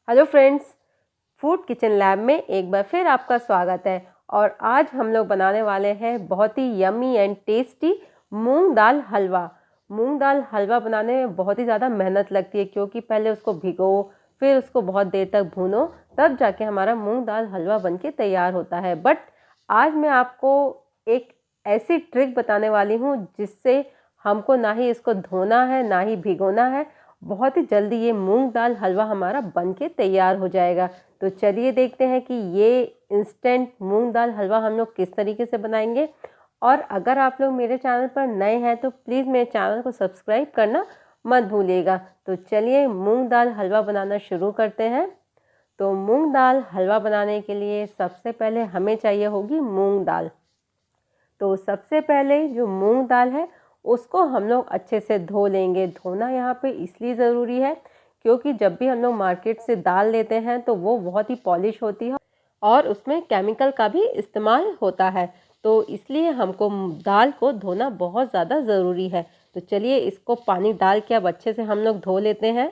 Hello friends, food kitchen lab में एक बार फिर आपका स्वागत है। और आज हम लोग बनाने वाले हैं बहुत ही यम्मी एंड टेस्टी मूंग दाल हलवा। मूंग दाल हलवा बनाने में बहुत ही ज़्यादा मेहनत लगती है, क्योंकि पहले उसको भिगो, फिर उसको बहुत देर तक भूनो, तब जाके हमारा मूंग दाल हलवा बनके तैयार होता है। बट आज मैं आपको एक ऐसी ट्रिक बताने वाली हूँ जिससे हमको ना ही इसको धोना है ना ही भिगोना है, बहुत ही जल्दी ये मूंग दाल हलवा हमारा बनके तैयार हो जाएगा। तो चलिए देखते हैं कि ये इंस्टेंट मूंग दाल हलवा हम लोग किस तरीके से बनाएंगे। और अगर आप लोग मेरे चैनल पर नए हैं तो प्लीज़ मेरे चैनल को सब्सक्राइब करना मत भूलिएगा। तो चलिए मूंग दाल हलवा बनाना शुरू करते हैं। तो मूंग दाल हलवा बनाने के लिए सबसे पहले हमें चाहिए होगी मूंग दाल। तो सबसे पहले जो मूंग दाल है उसको हम लोग अच्छे से धो लेंगे। धोना यहाँ पे इसलिए ज़रूरी है क्योंकि जब भी हम लोग मार्केट से दाल लेते हैं तो वो बहुत ही पॉलिश होती है और उसमें केमिकल का भी इस्तेमाल होता है। तो इसलिए हमको दाल को धोना बहुत ज़्यादा ज़रूरी है। तो चलिए इसको पानी डाल के अब अच्छे से हम लोग धो लेते हैं।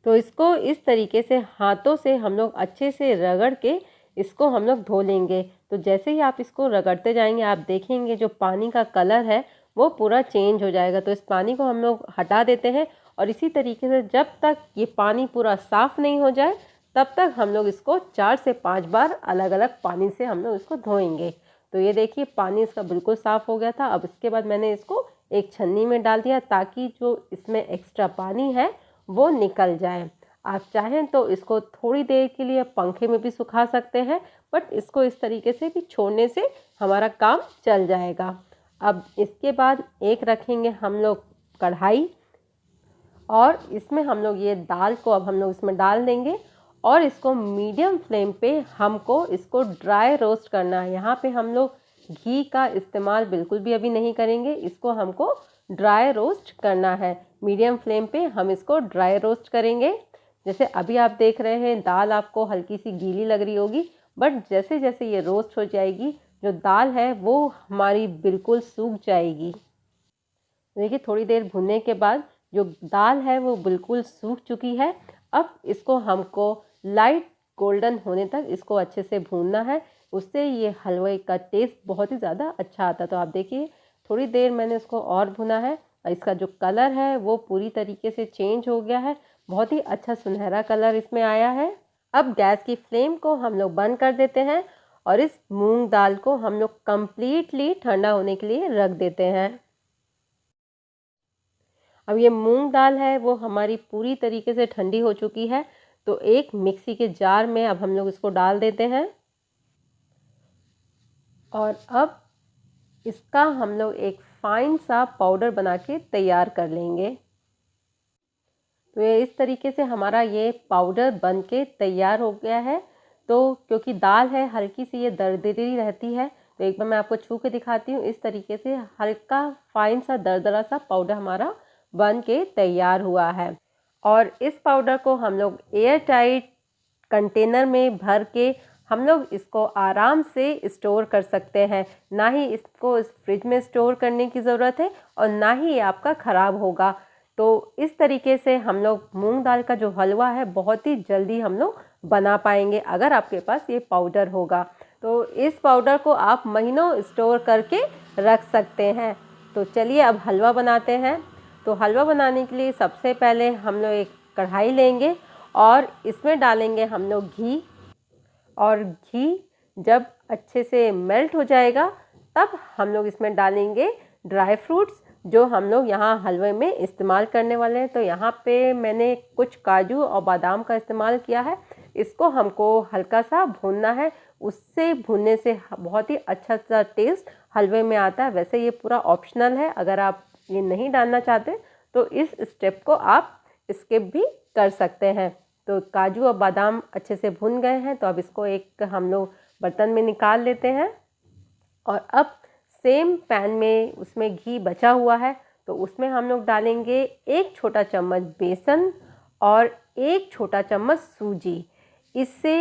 तो इसको इस तरीके से हाथों से हम लोग अच्छे से रगड़ के इसको हम लोग धो लेंगे। तो जैसे ही आप इसको रगड़ते जाएंगे आप देखेंगे जो पानी का कलर है वो पूरा चेंज हो जाएगा। तो इस पानी को हम लोग हटा देते हैं और इसी तरीके से जब तक ये पानी पूरा साफ़ नहीं हो जाए तब तक हम लोग इसको 4 से 5 बार अलग अलग पानी से हम लोग इसको धोएंगे। तो ये देखिए पानी इसका बिल्कुल साफ़ हो गया था। अब इसके बाद मैंने इसको एक छन्नी में डाल दिया ताकि जो इसमें एक्स्ट्रा पानी है वो निकल जाए। आप चाहें तो इसको थोड़ी देर के लिए पंखे में भी सुखा सकते हैं, बट इसको इस तरीके से भी छोड़ने से हमारा काम चल जाएगा। अब इसके बाद एक रखेंगे हम लोग कढ़ाई और इसमें हम लोग ये दाल को अब हम लोग इसमें डाल देंगे और इसको मीडियम फ्लेम पे हमको इसको ड्राई रोस्ट करना है। यहाँ पे हम लोग घी का इस्तेमाल बिल्कुल भी अभी नहीं करेंगे, इसको हमको ड्राई रोस्ट करना है। मीडियम फ्लेम पे हम इसको ड्राई रोस्ट करेंगे। जैसे अभी आप देख रहे हैं दाल आपको हल्की सी गीली लग रही होगी, बट जैसे जैसे ये रोस्ट हो जाएगी जो दाल है वो हमारी बिल्कुल सूख जाएगी। देखिए थोड़ी देर भुनने के बाद जो दाल है वो बिल्कुल सूख चुकी है। अब इसको हमको लाइट गोल्डन होने तक इसको अच्छे से भूनना है, उससे ये हलवे का टेस्ट बहुत ही ज़्यादा अच्छा आता है। तो आप देखिए थोड़ी देर मैंने इसको और भुना है और इसका जो कलर है वो पूरी तरीके से चेंज हो गया है, बहुत ही अच्छा सुनहरा कलर इसमें आया है। अब गैस की फ्लेम को हम लोग बंद कर देते हैं और इस मूंग दाल को हम लोग कम्प्लीटली ठंडा होने के लिए रख देते हैं। अब ये मूंग दाल है वो हमारी पूरी तरीके से ठंडी हो चुकी है। तो एक मिक्सी के जार में अब हम लोग इसको डाल देते हैं और अब इसका हम लोग एक फाइन सा पाउडर बना के तैयार कर लेंगे। तो ये इस तरीके से हमारा ये पाउडर बन के तैयार हो गया है। तो क्योंकि दाल है हल्की सी ये दरदरी रहती है, तो एक बार मैं आपको छू के दिखाती हूँ। इस तरीके से हल्का फाइन सा दरदरा सा पाउडर हमारा बन के तैयार हुआ है। और इस पाउडर को हम लोग एयर टाइट कंटेनर में भर के हम लोग इसको आराम से स्टोर कर सकते हैं। ना ही इसको इस फ्रिज में स्टोर करने की ज़रूरत है और ना ही ये आपका ख़राब होगा। तो इस तरीके से हम लोग मूंग दाल का जो हलवा है बहुत ही जल्दी हम लोग बना पाएंगे अगर आपके पास ये पाउडर होगा। तो इस पाउडर को आप महीनों स्टोर करके रख सकते हैं। तो चलिए अब हलवा बनाते हैं। तो हलवा बनाने के लिए सबसे पहले हम लोग एक कढ़ाई लेंगे और इसमें डालेंगे हम लोग घी। और घी जब अच्छे से मेल्ट हो जाएगा तब हम लोग इसमें डालेंगे ड्राई फ्रूट्स जो हम लोग यहाँ हलवे में इस्तेमाल करने वाले हैं। तो यहाँ पे मैंने कुछ काजू और बादाम का इस्तेमाल किया है। इसको हमको हल्का सा भूनना है, उससे भूनने से बहुत ही अच्छा सा टेस्ट हलवे में आता है। वैसे ये पूरा ऑप्शनल है, अगर आप ये नहीं डालना चाहते तो इस स्टेप को आप स्किप भी कर सकते हैं। तो काजू और बादाम अच्छे से भुन गए हैं, तो अब इसको एक हम लोग बर्तन में निकाल लेते हैं। और अब सेम पैन में उसमें घी बचा हुआ है तो उसमें हम लोग डालेंगे 1 छोटा चम्मच बेसन और 1 छोटा चम्मच सूजी। इससे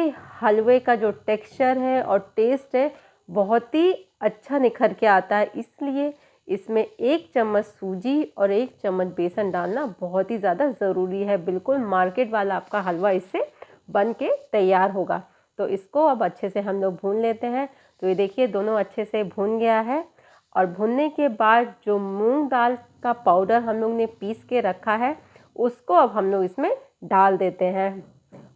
हलवे का जो टेक्सचर है और टेस्ट है बहुत ही अच्छा निखर के आता है। इसलिए इसमें 1 चम्मच सूजी और 1 चम्मच बेसन डालना बहुत ही ज़्यादा ज़रूरी है। बिल्कुल मार्केट वाला आपका हलवा इससे बन के तैयार होगा। तो इसको अब अच्छे से हम लोग भून लेते हैं। तो ये देखिए दोनों अच्छे से भून गया है। और भुनने के बाद जो मूंग दाल का पाउडर हम लोग ने पीस के रखा है उसको अब हम लोग इसमें डाल देते हैं।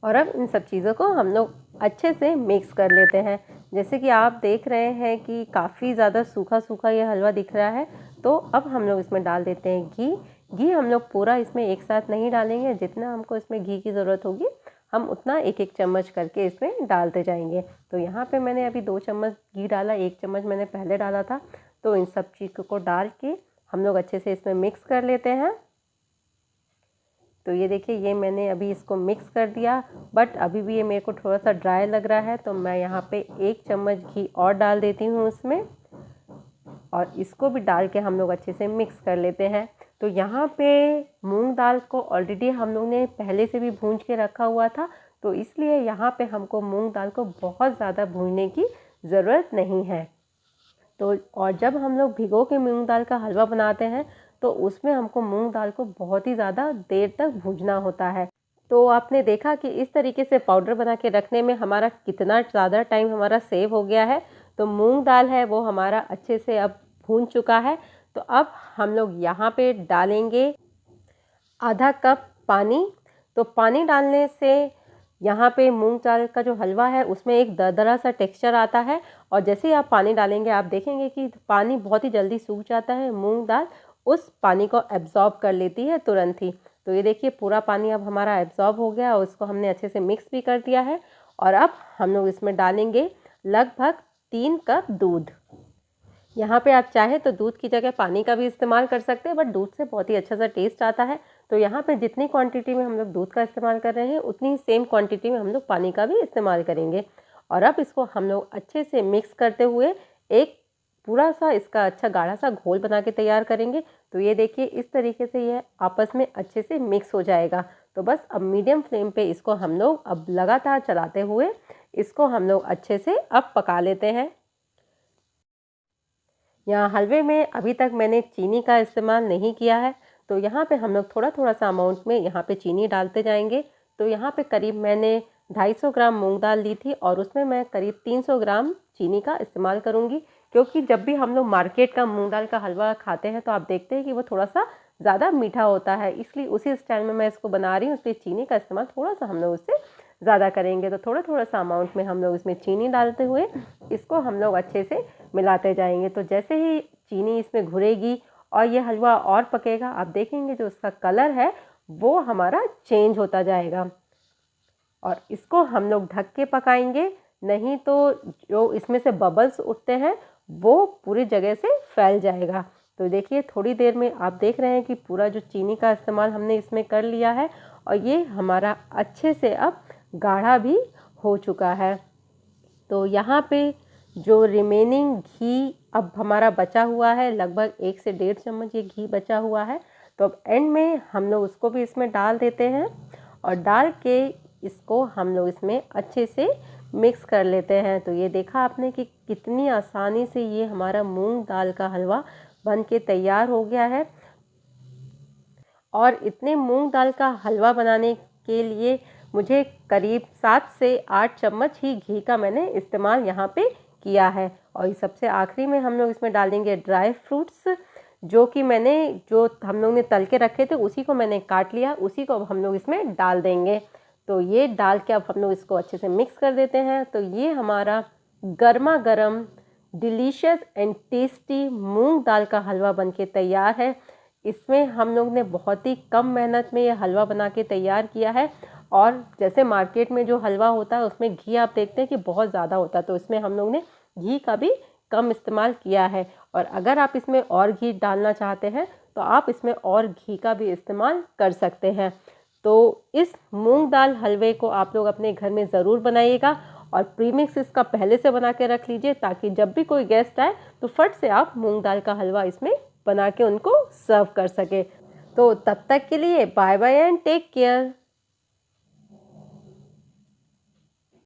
और अब इन सब चीज़ों को हम लोग अच्छे से मिक्स कर लेते हैं। जैसे कि आप देख रहे हैं कि काफ़ी ज़्यादा सूखा सूखा ये हलवा दिख रहा है। तो अब हम लोग इसमें डाल देते हैं घी। घी हम लोग पूरा इसमें एक साथ नहीं डालेंगे, जितना हमको इसमें घी की ज़रूरत होगी हम उतना एक एक चम्मच करके इसमें डालते जाएंगे। तो यहाँ पे मैंने अभी 2 चम्मच घी डाला, 1 चम्मच मैंने पहले डाला था। तो इन सब चीज़ को डाल के हम लोग अच्छे से इसमें मिक्स कर लेते हैं। तो ये देखिए ये मैंने अभी इसको मिक्स कर दिया, बट अभी भी ये मेरे को थोड़ा सा ड्राई लग रहा है। तो मैं यहाँ पे 1 चम्मच घी और डाल देती हूँ उसमें, और इसको भी डाल के हम लोग अच्छे से मिक्स कर लेते हैं। तो यहाँ पे मूंग दाल को ऑलरेडी हम लोग ने पहले से भी भूंज के रखा हुआ था, तो इसलिए यहाँ पे हमको मूंग दाल को बहुत ज़्यादा भूनने की ज़रूरत नहीं है। तो और जब हम लोग भिगो के मूंग दाल का हलवा बनाते हैं तो उसमें हमको मूंग दाल को बहुत ही ज़्यादा देर तक भूनना होता है। तो आपने देखा कि इस तरीके से पाउडर बना के रखने में हमारा कितना ज़्यादा टाइम हमारा सेव हो गया है। तो मूंग दाल है वो हमारा अच्छे से अब भून चुका है। तो अब हम लोग यहाँ पे डालेंगे आधा कप पानी। तो पानी डालने से यहाँ पे मूंग दाल का जो हलवा है उसमें एक दरदरा सा टेक्सचर आता है, और जैसे ही आप पानी डालेंगे आप देखेंगे कि पानी बहुत ही जल्दी सूख जाता है। मूंग दाल उस पानी को एब्जॉर्ब कर लेती है तुरंत ही। तो ये देखिए पूरा पानी अब हमारा एब्जॉर्ब हो गया और उसको हमने अच्छे से मिक्स भी कर दिया है। और अब हम लोग इसमें डालेंगे लगभग 3 कप दूध। यहाँ पे आप चाहे तो दूध की जगह पानी का भी इस्तेमाल कर सकते हैं, बट दूध से बहुत ही अच्छा सा टेस्ट आता है। तो यहाँ पे जितनी क्वांटिटी में हम लोग दूध का इस्तेमाल कर रहे हैं उतनी ही सेम क्वांटिटी में हम लोग पानी का भी इस्तेमाल करेंगे। और अब इसको हम लोग अच्छे से मिक्स करते हुए एक पूरा सा इसका अच्छा गाढ़ा सा घोल बना के तैयार करेंगे। तो ये देखिए इस तरीके से ये आपस में अच्छे से मिक्स हो जाएगा। तो बस अब मीडियम फ्लेम पे इसको हम लोग अब लगातार चलाते हुए इसको हम लोग अच्छे से अब पका लेते हैं। यहाँ हलवे में अभी तक मैंने चीनी का इस्तेमाल नहीं किया है, तो यहाँ पे हम लोग थोड़ा थोड़ा सा अमाउंट में यहाँ पे चीनी डालते जाएंगे। तो यहाँ पे करीब मैंने 250 ग्राम मूंग दाल ली थी और उसमें मैं करीब 300 ग्राम चीनी का इस्तेमाल करूँगी, क्योंकि जब भी हम लोग मार्केट का मूंग दाल का हलवा खाते हैं तो आप देखते हैं कि वो थोड़ा सा ज़्यादा मीठा होता है, इसलिए उसी स्टाइल में मैं इसको बना रही हूँ। इसलिए चीनी का इस्तेमाल थोड़ा सा हम लोग उससे ज़्यादा करेंगे। तो थोड़ा थोड़ा सा अमाउंट में हम लोग इसमें चीनी डालते हुए इसको हम लोग अच्छे से मिलाते जाएंगे। तो जैसे ही चीनी इसमें घुलेगी और ये हलवा और पकेगा, आप देखेंगे जो उसका कलर है वो हमारा चेंज होता जाएगा। और इसको हम लोग ढक के पकाएंगे, नहीं तो जो इसमें से बबल्स उठते हैं वो पूरी जगह से फैल जाएगा। तो देखिए थोड़ी देर में आप देख रहे हैं कि पूरा जो चीनी का इस्तेमाल हमने इसमें कर लिया है और ये हमारा अच्छे से अब गाढ़ा भी हो चुका है। तो यहाँ पे जो रिमेनिंग घी अब हमारा बचा हुआ है, लगभग 1 से 1.5 चम्मच ये घी बचा हुआ है। तो अब एंड में हम लोग उसको भी इसमें डाल देते हैं और डाल के इसको हम लोग इसमें अच्छे से मिक्स कर लेते हैं। तो ये देखा आपने कि कितनी आसानी से ये हमारा मूंग दाल का हलवा बन के तैयार हो गया है। और इतने मूंग दाल का हलवा बनाने के लिए मुझे करीब 7 से 8 चम्मच ही घी का मैंने इस्तेमाल यहाँ पे किया है। और सबसे आखिरी में हम लोग इसमें डालेंगे ड्राई फ्रूट्स, जो कि जो हम लोग ने तल के रखे थे उसी को मैंने काट लिया, उसी को अब हम लोग इसमें डाल देंगे। तो ये डाल के अब हम लोग इसको अच्छे से मिक्स कर देते हैं। तो ये हमारा गर्मा गर्म डिलीशियस एंड टेस्टी मूंग दाल का हलवा बनके तैयार है। इसमें हम लोग ने बहुत ही कम मेहनत में ये हलवा बना के तैयार किया है। और जैसे मार्केट में जो हलवा होता है उसमें घी आप देखते हैं कि बहुत ज़्यादा होता है, तो इसमें हम लोग ने घी का भी कम इस्तेमाल किया है। और अगर आप इसमें और घी डालना चाहते हैं तो आप इसमें और घी का भी इस्तेमाल कर सकते हैं। तो इस मूंग दाल हलवे को आप लोग अपने घर में ज़रूर बनाइएगा और प्रीमिक्स इसका पहले से बना के रख लीजिए, ताकि जब भी कोई गेस्ट आए तो फट से आप मूंग दाल का हलवा इसमें बना के उनको सर्व कर सके। तो तब तक के लिए bye bye and take care.